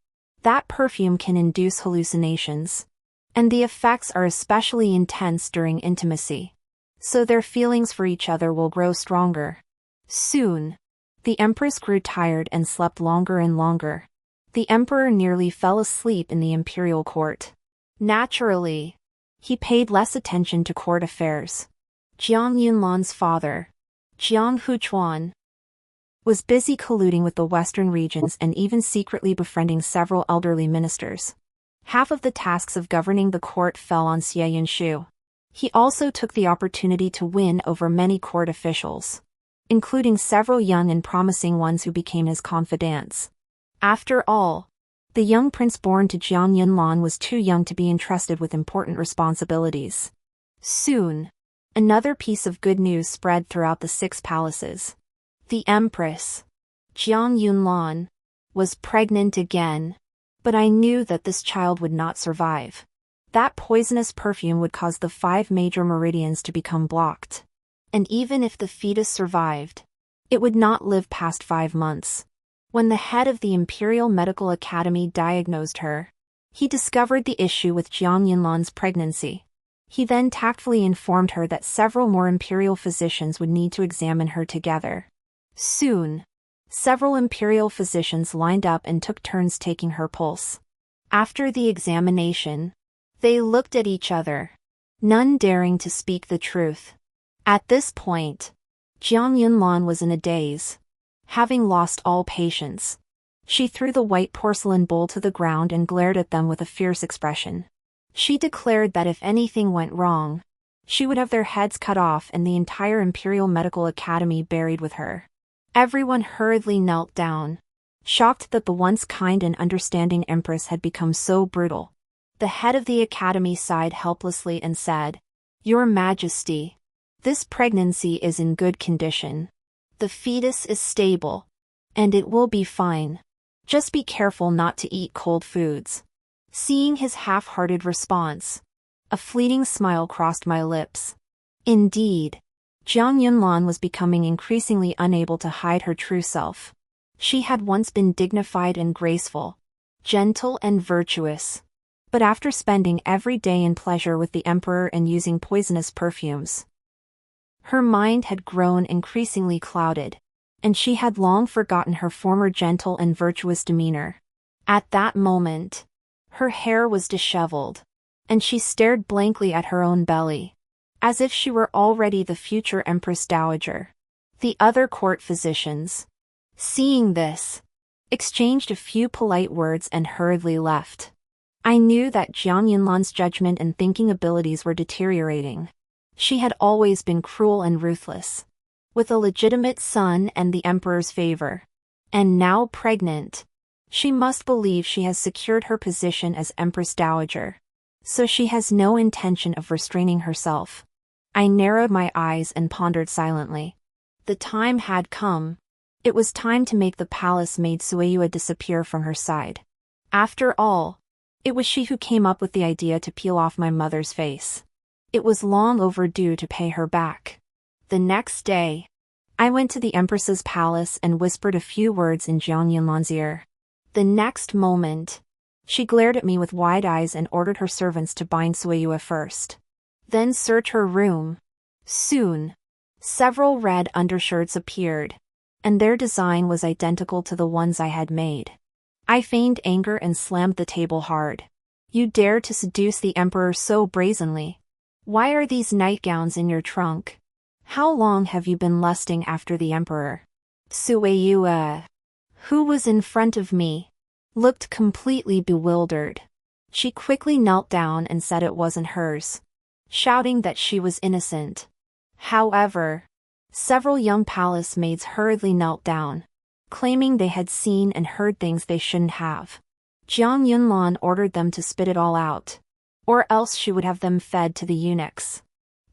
That perfume can induce hallucinations, and the effects are especially intense during intimacy. So their feelings for each other will grow stronger. Soon, the empress grew tired and slept longer and longer. The emperor nearly fell asleep in the imperial court. Naturally, he paid less attention to court affairs. Jiang Yunlan's father, Jiang Huchuan, was busy colluding with the western regions and even secretly befriending several elderly ministers. Half of the tasks of governing the court fell on Xie Yunshu. He also took the opportunity to win over many court officials, including several young and promising ones who became his confidants. After all, the young prince born to Jiang Yunlan was too young to be entrusted with important responsibilities. Soon, another piece of good news spread throughout the 6 palaces. The Empress, Jiang Yunlan, was pregnant again, but I knew that this child would not survive. That poisonous perfume would cause the 5 major meridians to become blocked. And even if the fetus survived, it would not live past 5 months. When the head of the Imperial Medical Academy diagnosed her, he discovered the issue with Jiang Yunlan's pregnancy. He then tactfully informed her that several more imperial physicians would need to examine her together. Soon, several imperial physicians lined up and took turns taking her pulse. After the examination, they looked at each other, none daring to speak the truth. At this point, Jiang Yunlan was in a daze. Having lost all patience, she threw the white porcelain bowl to the ground and glared at them with a fierce expression. She declared that if anything went wrong, she would have their heads cut off and the entire Imperial Medical Academy buried with her. Everyone hurriedly knelt down, shocked that the once kind and understanding empress had become so brutal. The head of the academy sighed helplessly and said, "Your Majesty, this pregnancy is in good condition. The fetus is stable, and it will be fine. Just be careful not to eat cold foods." Seeing his half-hearted response, a fleeting smile crossed my lips. Indeed, Jiang Yunlan was becoming increasingly unable to hide her true self. She had once been dignified and graceful, gentle and virtuous. But after spending every day in pleasure with the emperor and using poisonous perfumes, her mind had grown increasingly clouded, and she had long forgotten her former gentle and virtuous demeanor. At that moment, her hair was disheveled, and she stared blankly at her own belly, as if she were already the future Empress Dowager. The other court physicians, seeing this, exchanged a few polite words and hurriedly left. I knew that Jiang Yunlan's judgment and thinking abilities were deteriorating. She had always been cruel and ruthless, with a legitimate son and the emperor's favor. And now pregnant, she must believe she has secured her position as Empress Dowager. So she has no intention of restraining herself. I narrowed my eyes and pondered silently. The time had come. It was time to make the palace maid Sueyue disappear from her side. After all, it was she who came up with the idea to peel off my mother's face. It was long overdue to pay her back. The next day, I went to the Empress's palace and whispered a few words in Jiang Yunlan's ear. The next moment, she glared at me with wide eyes and ordered her servants to bind Sueyue first, then search her room. Soon, several red undershirts appeared, and their design was identical to the ones I had made. I feigned anger and slammed the table hard. "You dare to seduce the emperor so brazenly? Why are these nightgowns in your trunk? How long have you been lusting after the emperor?" Sueyue, who was in front of me, looked completely bewildered. She quickly knelt down and said it wasn't hers, shouting that she was innocent. However, several young palace maids hurriedly knelt down, claiming they had seen and heard things they shouldn't have. Jiang Yunlan ordered them to spit it all out, or else she would have them fed to the eunuchs.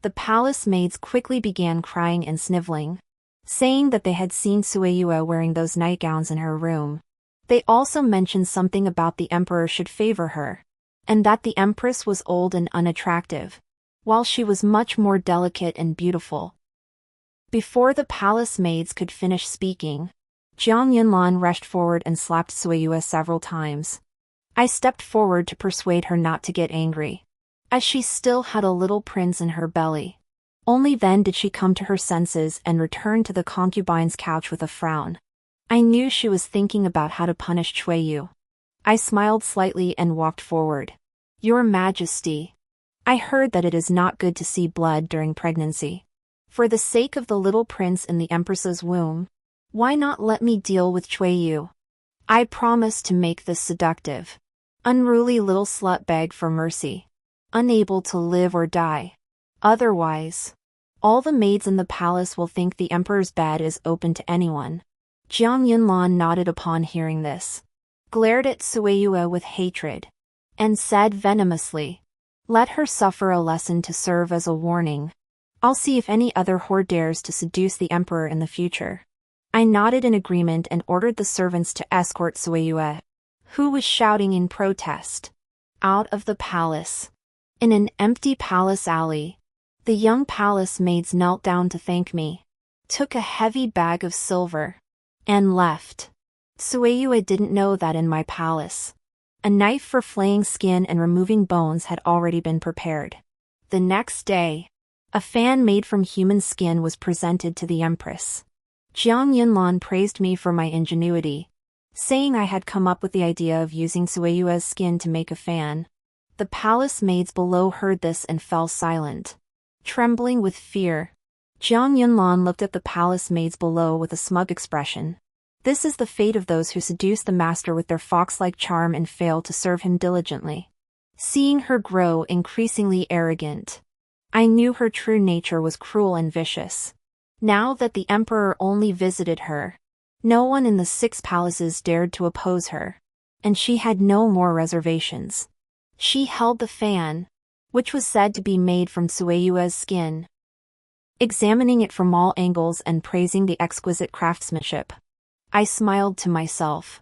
The palace maids quickly began crying and sniveling, saying that they had seen Sueyue wearing those nightgowns in her room. They also mentioned something about the emperor should favor her, and that the empress was old and unattractive, while she was much more delicate and beautiful. Before the palace maids could finish speaking, Jiang Yunlan rushed forward and slapped Sueyue several times. I stepped forward to persuade her not to get angry, as she still had a little prince in her belly. Only then did she come to her senses and return to the concubine's couch with a frown. I knew she was thinking about how to punish Sueyue. I smiled slightly and walked forward. "Your Majesty, I heard that it is not good to see blood during pregnancy. For the sake of the little prince in the empress's womb, why not let me deal with Sueyue? I promise to make this seductive, unruly little slut beg for mercy, unable to live or die. Otherwise, all the maids in the palace will think the emperor's bed is open to anyone." Jiang Yunlan nodded upon hearing this, glared at Sueyue with hatred, and said venomously, "Let her suffer a lesson to serve as a warning. I'll see if any other whore dares to seduce the emperor in the future." I nodded in agreement and ordered the servants to escort Sueyue, who was shouting in protest, out of the palace. In an empty palace alley, the young palace maids knelt down to thank me, took a heavy bag of silver, and left. Sueyue didn't know that in my palace, a knife for flaying skin and removing bones had already been prepared. The next day, a fan made from human skin was presented to the empress. Jiang Yunlan praised me for my ingenuity, saying I had come up with the idea of using Sueyue's skin to make a fan. The palace maids below heard this and fell silent, trembling with fear. Jiang Yunlan looked at the palace maids below with a smug expression. This is the fate of those who seduce the master with their fox-like charm and fail to serve him diligently. Seeing her grow increasingly arrogant, I knew her true nature was cruel and vicious. Now that the emperor only visited her, no one in the 6 palaces dared to oppose her, and she had no more reservations. She held the fan, which was said to be made from Sueyue's skin, examining it from all angles and praising the exquisite craftsmanship. I smiled to myself.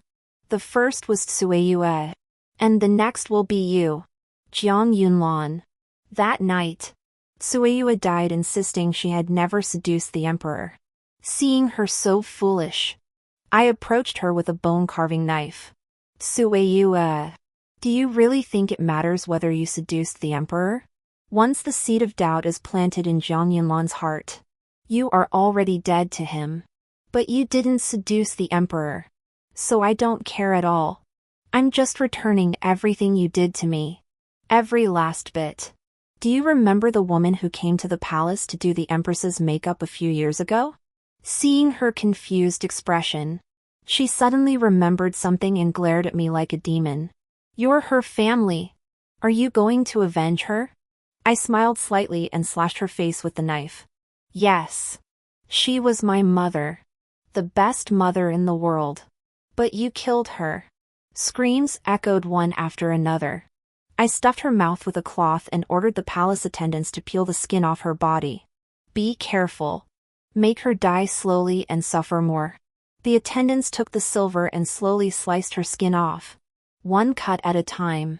The first was Sueyue, and the next will be you, Jiang Yunlan. That night, Sueyue died, insisting she had never seduced the emperor. Seeing her so foolish, I approached her with a bone-carving knife. Sueyue, do you really think it matters whether you seduced the emperor? Once the seed of doubt is planted in Jiang Yunlan's heart, you are already dead to him. But you didn't seduce the emperor, so I don't care at all. I'm just returning everything you did to me. Every last bit. Do you remember the woman who came to the palace to do the empress's makeup a few years ago? Seeing her confused expression, she suddenly remembered something and glared at me like a demon. You're her family. Are you going to avenge her? I smiled slightly and slashed her face with the knife. Yes. She was my mother. The best mother in the world. But you killed her. Screams echoed one after another. I stuffed her mouth with a cloth and ordered the palace attendants to peel the skin off her body. Be careful. Make her die slowly and suffer more. The attendants took the silver and slowly sliced her skin off, one cut at a time.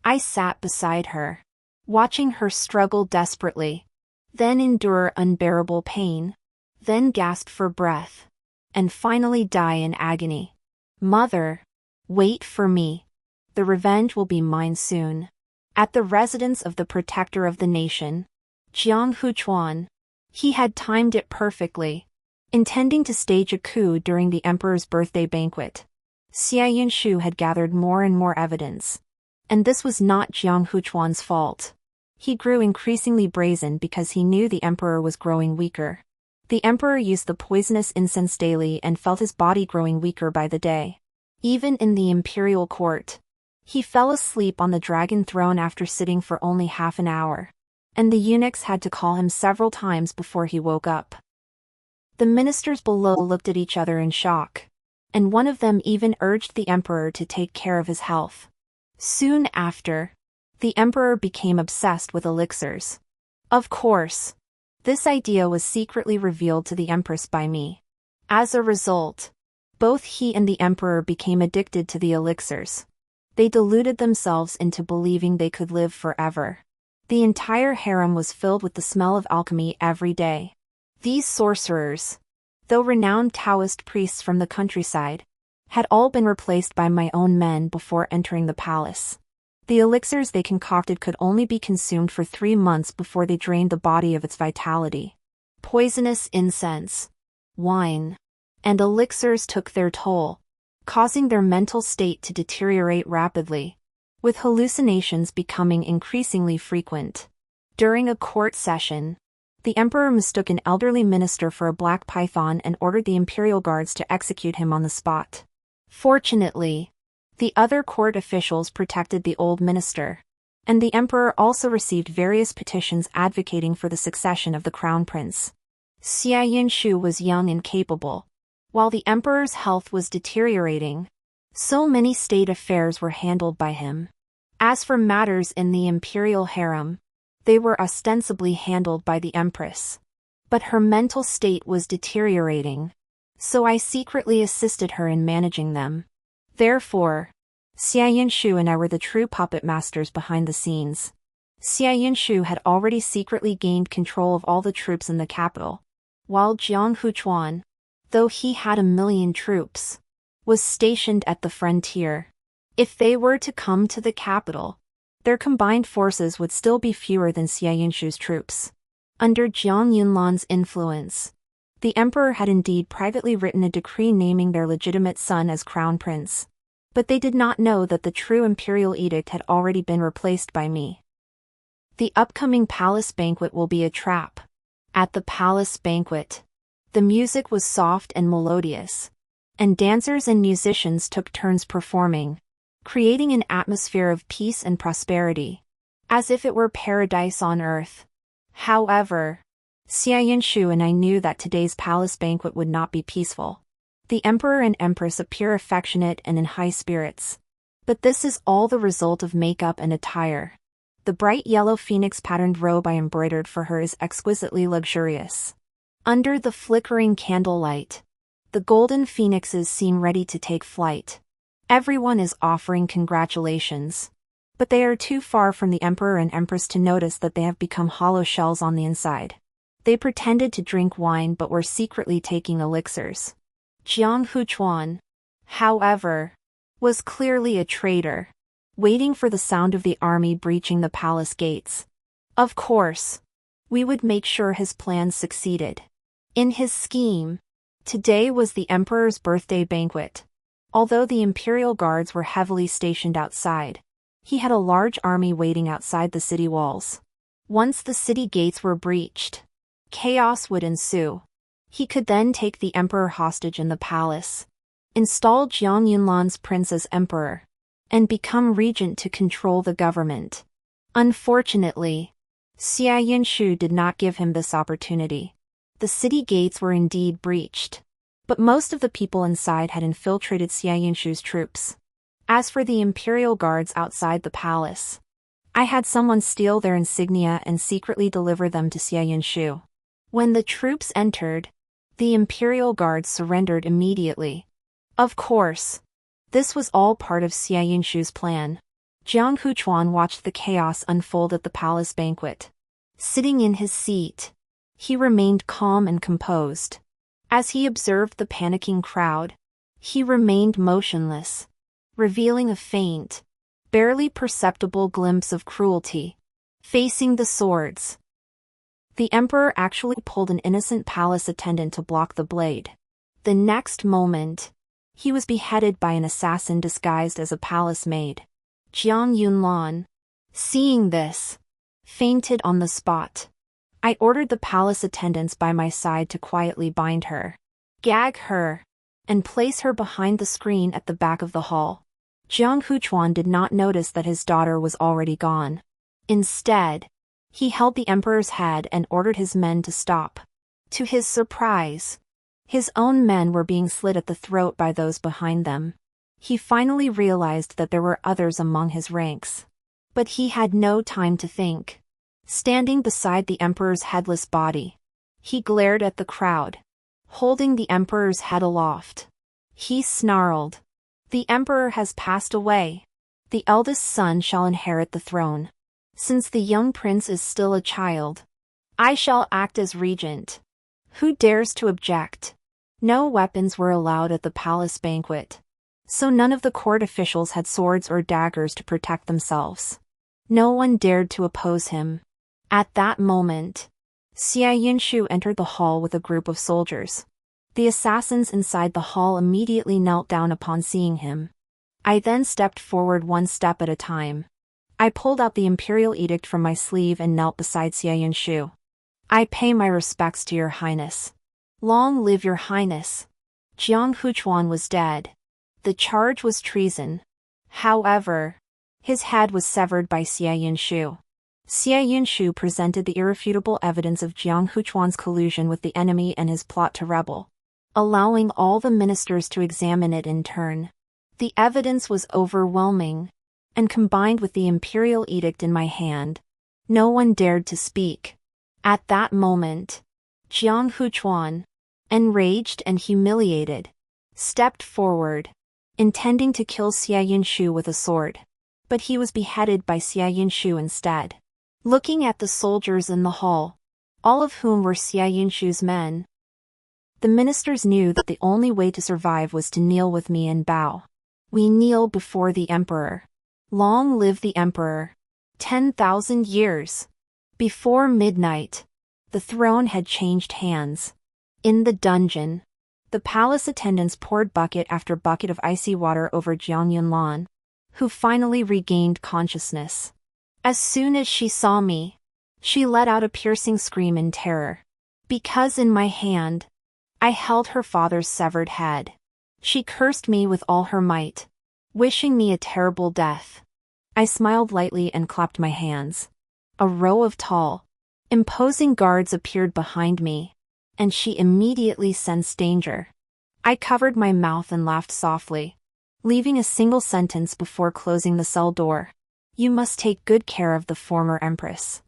I sat beside her, watching her struggle desperately, then endure unbearable pain, then gasp for breath, and finally die in agony. Mother, wait for me. The revenge will be mine soon. At the residence of the protector of the nation, Jiang Huchuan, he had timed it perfectly, intending to stage a coup during the emperor's birthday banquet. Xia Yunshu had gathered more and more evidence. And this was not Jiang Huchuan's fault. He grew increasingly brazen because he knew the emperor was growing weaker. The emperor used the poisonous incense daily and felt his body growing weaker by the day. Even in the imperial court, he fell asleep on the dragon throne after sitting for only half an hour, and the eunuchs had to call him several times before he woke up. The ministers below looked at each other in shock, and one of them even urged the emperor to take care of his health. Soon after, the emperor became obsessed with elixirs. Of course, this idea was secretly revealed to the empress by me. As a result, both he and the emperor became addicted to the elixirs. They deluded themselves into believing they could live forever. The entire harem was filled with the smell of alchemy every day. These sorcerers, though renowned Taoist priests from the countryside, had all been replaced by my own men before entering the palace. The elixirs they concocted could only be consumed for 3 months before they drained the body of its vitality. Poisonous incense, wine, and elixirs took their toll, causing their mental state to deteriorate rapidly, with hallucinations becoming increasingly frequent. During a court session, the emperor mistook an elderly minister for a black python and ordered the imperial guards to execute him on the spot. Fortunately, the other court officials protected the old minister, and the emperor also received various petitions advocating for the succession of the crown prince. Xia Yunshu was young and capable, while the emperor's health was deteriorating. So many state affairs were handled by him. As for matters in the imperial harem, they were ostensibly handled by the empress. But her mental state was deteriorating, so I secretly assisted her in managing them. Therefore, Xia Yunshu and I were the true puppet masters behind the scenes. Xia Yunshu had already secretly gained control of all the troops in the capital, while Jiang Huchuan, though he had 1,000,000 troops, was stationed at the frontier. If they were to come to the capital, their combined forces would still be fewer than Xia Yinshu's troops. Under Jiang Yunlan's influence, the emperor had indeed privately written a decree naming their legitimate son as crown prince. But they did not know that the true imperial edict had already been replaced by me. The upcoming palace banquet will be a trap. At the palace banquet, the music was soft and melodious, and dancers and musicians took turns performing, creating an atmosphere of peace and prosperity, as if it were paradise on earth. However, Xia Yinshu and I knew that today's palace banquet would not be peaceful. The emperor and empress appear affectionate and in high spirits. But this is all the result of makeup and attire. The bright yellow phoenix-patterned robe I embroidered for her is exquisitely luxurious. Under the flickering candlelight, the golden phoenixes seem ready to take flight. Everyone is offering congratulations. But they are too far from the emperor and empress to notice that they have become hollow shells on the inside. They pretended to drink wine but were secretly taking elixirs. Jiang Huchuan, however, was clearly a traitor, waiting for the sound of the army breaching the palace gates. Of course, we would make sure his plans succeeded. In his scheme, today was the emperor's birthday banquet. Although the imperial guards were heavily stationed outside, he had a large army waiting outside the city walls. Once the city gates were breached, chaos would ensue. He could then take the emperor hostage in the palace, install Jiang Yunlan's prince as emperor, and become regent to control the government. Unfortunately, Xia Yinshu did not give him this opportunity. The city gates were indeed breached, but most of the people inside had infiltrated Xia Yinshu's troops. As for the imperial guards outside the palace, I had someone steal their insignia and secretly deliver them to Xia Yinshu. When the troops entered, the imperial guards surrendered immediately. Of course, this was all part of Xia Yinshu's plan. Jiang Huchuan watched the chaos unfold at the palace banquet. Sitting in his seat, he remained calm and composed. As he observed the panicking crowd, he remained motionless, revealing a faint, barely perceptible glimpse of cruelty. Facing the swords, the emperor actually pulled an innocent palace attendant to block the blade. The next moment, he was beheaded by an assassin disguised as a palace maid. Jiang Yunlan, seeing this, fainted on the spot. I ordered the palace attendants by my side to quietly bind her, gag her, and place her behind the screen at the back of the hall. Jiang Huchuan did not notice that his daughter was already gone. Instead, he held the emperor's head and ordered his men to stop. To his surprise, his own men were being slit at the throat by those behind them. He finally realized that there were others among his ranks. But he had no time to think. Standing beside the emperor's headless body, he glared at the crowd, holding the emperor's head aloft. He snarled, "The emperor has passed away. The eldest son shall inherit the throne. Since the young prince is still a child, I shall act as regent. Who dares to object?" No weapons were allowed at the palace banquet, so none of the court officials had swords or daggers to protect themselves. No one dared to oppose him. At that moment, Xia Yinshu entered the hall with a group of soldiers. The assassins inside the hall immediately knelt down upon seeing him. I then stepped forward one step at a time. I pulled out the imperial edict from my sleeve and knelt beside Xia Yinshu. "I pay my respects to your highness. Long live your highness." Jiang Huchuan was dead. The charge was treason. However, his head was severed by Xia Yinshu. Xia Yinshu presented the irrefutable evidence of Jiang Huchuan's collusion with the enemy and his plot to rebel, allowing all the ministers to examine it in turn. The evidence was overwhelming, and combined with the imperial edict in my hand, no one dared to speak. At that moment, Jiang Huchuan, enraged and humiliated, stepped forward, intending to kill Xia Yinshu with a sword. But he was beheaded by Xia Yinshu instead. Looking at the soldiers in the hall, all of whom were Xia Yinshu's men, The ministers knew that the only way to survive was to kneel with me and bow. We kneel before the emperor. Long live the emperor. 10,000 years. Before midnight, the throne had changed hands. In the dungeon, the palace attendants poured bucket after bucket of icy water over Jiang Yunlan, who finally regained consciousness. As soon as she saw me, she let out a piercing scream in terror. Because in my hand, I held her father's severed head. She cursed me with all her might, wishing me a terrible death. I smiled lightly and clapped my hands. A row of tall, imposing guards appeared behind me, and she immediately sensed danger. I covered my mouth and laughed softly, leaving a single sentence before closing the cell door. You must take good care of the former empress.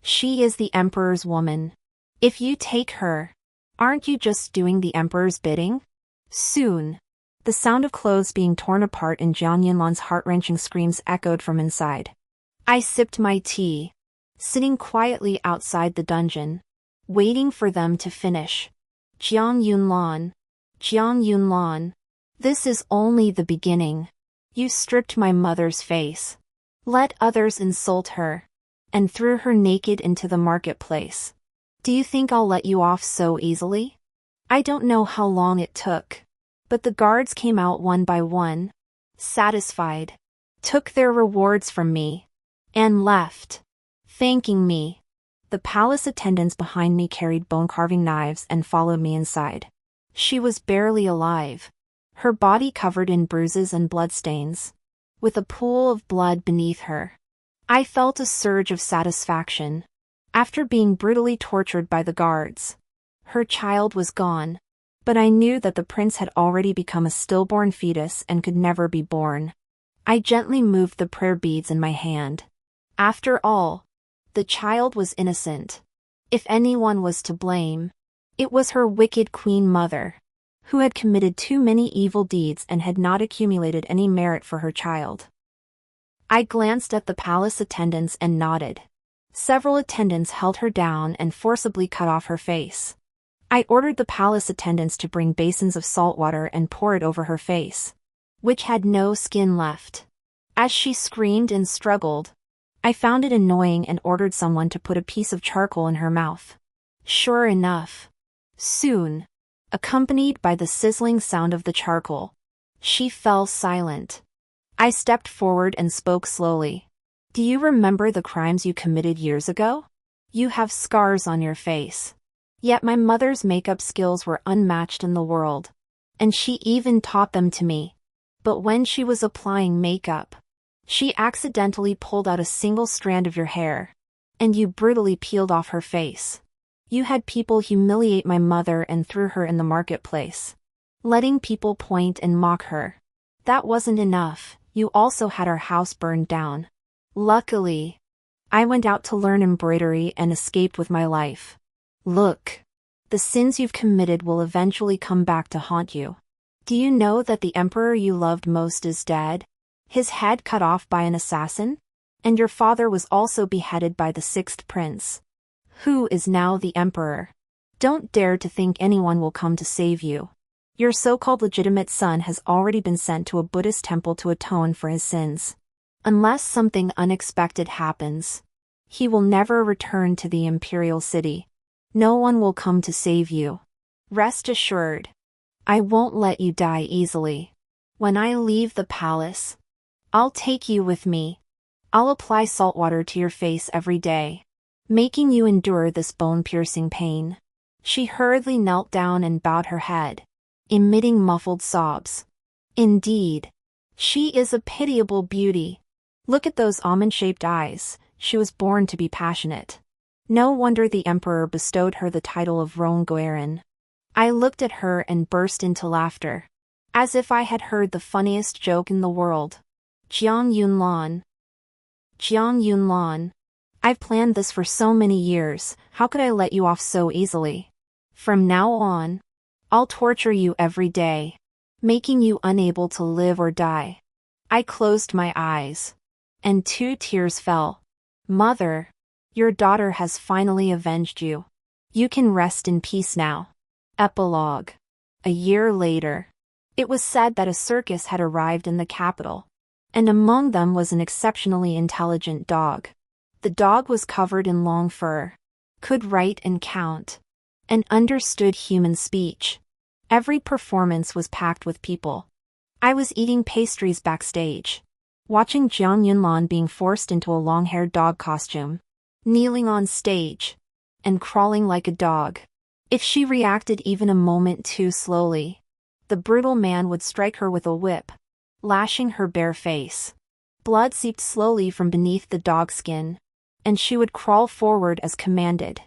She is the emperor's woman. If you take her, aren't you just doing the emperor's bidding? Soon, the sound of clothes being torn apart and Jiang Yunlan's heart-wrenching screams echoed from inside. I sipped my tea, sitting quietly outside the dungeon, waiting for them to finish. Jiang Yunlan, this is only the beginning. You stripped my mother's face, let others insult her, and threw her naked into the marketplace. Do you think I'll let you off so easily? I don't know how long it took, but the guards came out one by one, satisfied, took their rewards from me, and left, thanking me. The palace attendants behind me carried bone-carving knives and followed me inside. She was barely alive, her body covered in bruises and bloodstains, with a pool of blood beneath her. I felt a surge of satisfaction. After being brutally tortured by the guards, her child was gone, but I knew that the prince had already become a stillborn fetus and could never be born. I gently moved the prayer beads in my hand. After all, the child was innocent. If anyone was to blame, it was her wicked queen mother, who had committed too many evil deeds and had not accumulated any merit for her child. I glanced at the palace attendants and nodded. Several attendants held her down and forcibly cut off her face. I ordered the palace attendants to bring basins of salt water and pour it over her face, which had no skin left. As she screamed and struggled, I found it annoying and ordered someone to put a piece of charcoal in her mouth. Sure enough, soon, accompanied by the sizzling sound of the charcoal, she fell silent. I stepped forward and spoke slowly. Do you remember the crimes you committed years ago? You have scars on your face. Yet my mother's makeup skills were unmatched in the world, and she even taught them to me. But when she was applying makeup, she accidentally pulled out a single strand of your hair, and you brutally peeled off her face. You had people humiliate my mother and threw her in the marketplace, letting people point and mock her. That wasn't enough, you also had our house burned down. Luckily, I went out to learn embroidery and escaped with my life. Look, the sins you've committed will eventually come back to haunt you. Do you know that the emperor you loved most is dead? His head cut off by an assassin? And your father was also beheaded by the sixth prince, who is now the emperor. Don't dare to think anyone will come to save you. Your so-called legitimate son has already been sent to a Buddhist temple to atone for his sins. Unless something unexpected happens, he will never return to the imperial city. No one will come to save you. Rest assured, I won't let you die easily. When I leave the palace, I'll take you with me. I'll apply salt water to your face every day, making you endure this bone-piercing pain. She hurriedly knelt down and bowed her head, emitting muffled sobs. Indeed, she is a pitiable beauty. Look at those almond-shaped eyes. She was born to be passionate. No wonder the emperor bestowed her the title of Ronguerin. I looked at her and burst into laughter, as if I had heard the funniest joke in the world. Jiang Yunlan, I've planned this for so many years, how could I let you off so easily? From now on, I'll torture you every day, making you unable to live or die. I closed my eyes, and 2 tears fell. Mother, your daughter has finally avenged you. You can rest in peace now. Epilogue. A year later. It was said that a circus had arrived in the capital, and among them was an exceptionally intelligent dog. The dog was covered in long fur, could write and count, and understood human speech. Every performance was packed with people. I was eating pastries backstage, watching Jiang Yunlan being forced into a long-haired dog costume, kneeling on stage, and crawling like a dog. If she reacted even a moment too slowly, the brutal man would strike her with a whip, lashing her bare face. Blood seeped slowly from beneath the dog skin, and she would crawl forward as commanded.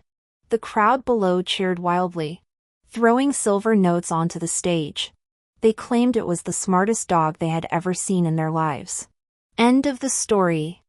The crowd below cheered wildly, throwing silver notes onto the stage. They claimed it was the smartest dog they had ever seen in their lives. End of the story.